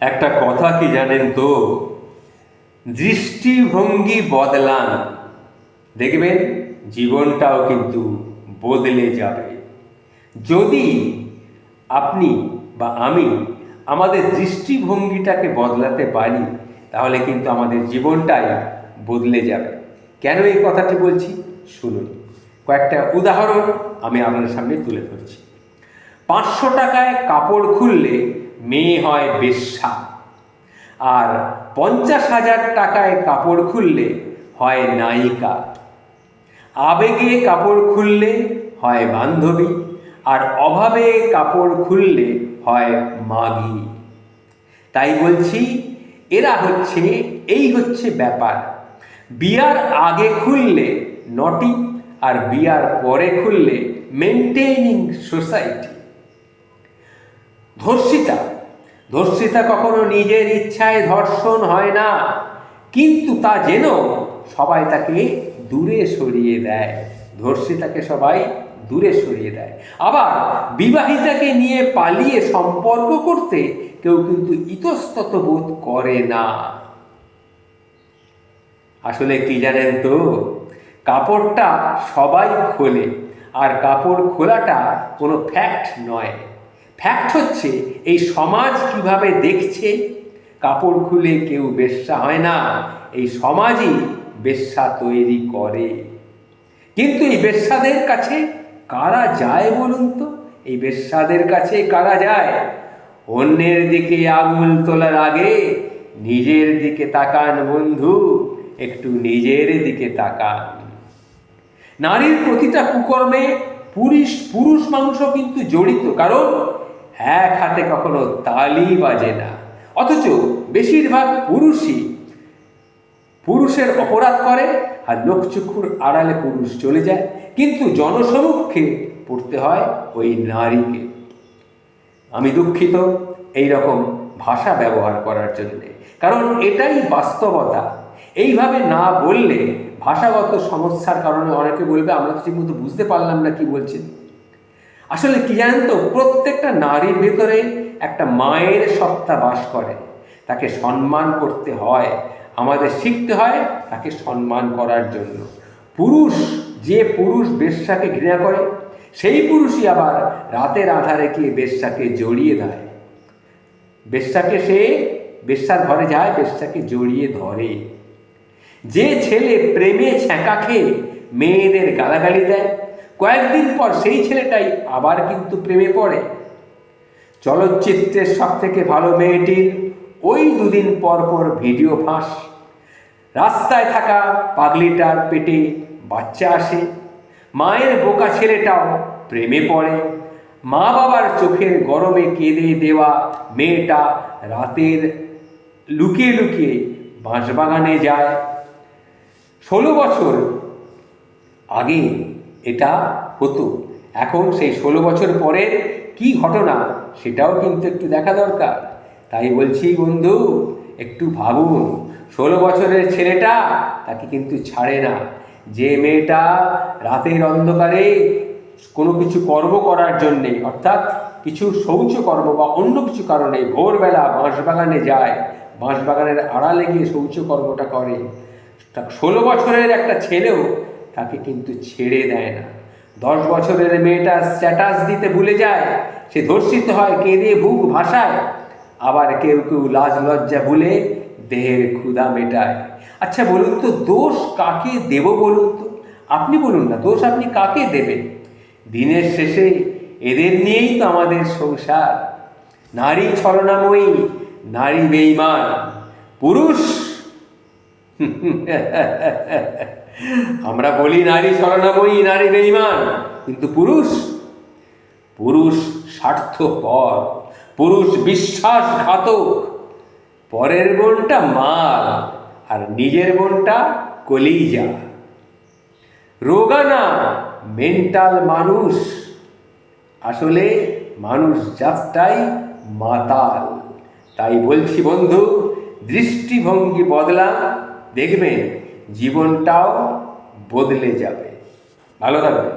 একটা কথা কি জানেন তো, দৃষ্টিভঙ্গি বদলান, দেখবেন জীবনটাও কিন্তু বদলে যাবে। যদি আপনি বা আমি আমাদের দৃষ্টিভঙ্গিটাকে বদলাতে পারি, তাহলে কিন্তু আমাদের জীবনটাই বদলে যাবে। কেন এই কথাটি বলছি শুনুন। কয়েকটা উদাহরণ আমি আপনাদের সামনে তুলে ধরছি। 500 টাকায় কাপড় খুললে মেয়ে হয় বেশ্যা, আর 50,000 টাকায় কাপড় খুললে হয় নায়িকা। আবেগে কাপড় খুললে হয় বান্ধবী, আর অভাবে কাপড় খুললে হয় মাগী। তাই বলছি, এই হচ্ছে ব্যাপার। বিয়ার আগে খুললে নটি, আর বিয়ার পরে খুললে মেনটেনিং সোসাইটি। ধর্ষিতা কখনো নিজের ইচ্ছায় ধর্ষণ হয় না, কিন্তু তা যেন সবাই তাকে দূরে সরিয়ে দেয়। ধর্ষিতাকে সবাই দূরে সরিয়ে দেয়। আবার বিবাহিতাকে নিয়ে পালিয়ে সম্পর্ক করতে কেউ কিন্তু ইতস্তত বোধ করে না। আসলে কি জানেন তো, কাপড়টা সবাই খোলে, আর কাপড় খোলাটা কোনো ফ্যাক্ট নয়। ফ্যাক্ট হচ্ছে এই সমাজ কিভাবে দেখছে। কাপড় খুলে কেউ বেশ্যা হয় না, এই সমাজই বেশ্যা তৈরি করে। কিন্তু এই বেশ্যাদের কাছে কারা যায় বলুন তো? এই বেশ্যাদের কাছে কারা যায়? অন্যের দিকে আঙুল তোলার আগে নিজের দিকে তাকান বন্ধু, একটু নিজের দিকে তাকান। নারীর প্রতিটা কুকর্মে পুরুষ মানুষ কিন্তু জড়িত, কারণ এক হাতে কখনো তালি বাজে না। অথচ বেশিরভাগ পুরুষের অপরাধ করে, আর লোকচক্ষুর আড়ালে পুরুষ চলে যায়, কিন্তু জনসমক্ষে পড়তে হয় ওই নারীকে। আমি দুঃখিত এই রকম ভাষা ব্যবহার করার জন্যে, কারণ এটাই বাস্তবতা। এইভাবে না বললে ভাষাগত সমস্যার কারণে অনেকে বলবে আমরা তো ঠিকমতো বুঝতে পারলাম না কি বলছেন। আসলে কি জানেন তো, প্রত্যেকটা নারীর ভেতরে একটা মায়ের সত্তা বাস করে। তাকে সম্মান করতে হয়, আমাদের শিখতে হয় তাকে সম্মান করার জন্য। যে পুরুষ বেশ্যাকে ঘৃণা করে, সেই পুরুষই আবার রাতের আধারে গিয়ে বেশ্যাকে জড়িয়ে দেয়। বেশ্যার ঘরে যায়, বেশ্যাকে জড়িয়ে ধরে। যে ছেলে প্রেমে ছ্যাঁকা খেয়ে মেয়েদের গালাগালি দেয়, কয়েকদিন পর সেই ছেলেটাই আবার কিন্তু প্রেমে পড়ে। চলচ্চিত্রের সব থেকে ভালো মেয়েটির ওই 2 দিন পর পর ভিডিও ফাঁস। রাস্তায় থাকা পাগলিটার পেটে বাচ্চা আসে। মায়ের বোকা ছেলেটাও প্রেমে পড়ে। মা বাবার চোখের গরমে কেঁদে দেওয়া মেয়েটা রাতের লুকিয়ে লুকিয়ে বাঁশবাগানে যায়। 16 বছর আগে এটা হতো, এখন সেই 16 বছর পরে কি ঘটনা সেটাও কিন্তু একটু দেখা দরকার। তাই বলছি বন্ধু, একটু ভাবুন। 16 বছরের ছেলেটা তাকে কিন্তু ছাড়ে না। যে মেয়েটা রাতের অন্ধকারে কোনো কিছু কর্ম করার জন্যে, অর্থাৎ কিছু শৌচকর্ম বা অন্য কিছু কারণে ভোরবেলা বাঁশবাগানে যায়, বাঁশবাগানের আড়ালে গিয়ে শৌচকর্মটা করে, 16 বছরের একটা ছেলেও তাকে কিন্তু ছেড়ে দেয় না। 10 বছরের মেয়েটা স্ট্যাটাস দিতে ভুলে যায়, সে ধর্ষিত হয়, কেঁদে বুক ভাসায়। আবার কেউ কেউ লাজ লজ্জা ভুলে দেহের ক্ষুধা মেটায়। আচ্ছা বলুন তো, দোষ কাকে দেব বলুন তো? আপনি বলুন না, দোষ আপনি কাকে দেবেন? দিনের শেষে এদের নিয়েই তো আমাদের সংসার। নারী ছলনাময়ী, নারী বেঈমান, পুরুষ আমরা বলি নারী ছলনাময়ী, নারী বেঈমান, কিন্তু পুরুষ স্বার্থপর, পুরুষ বিশ্বাসঘাতক। পরের বোনটা মাল, আর নিজের বোনটা কলিজা। রোগানা মেন্টাল মানুষ, আসলে মানুষ জাতটাই মাতাল। তাই বলছি বন্ধু, দৃষ্টিভঙ্গি বদলা, দেখবেন জীবনটাও বদলে যাবে। ভালো থাকবে।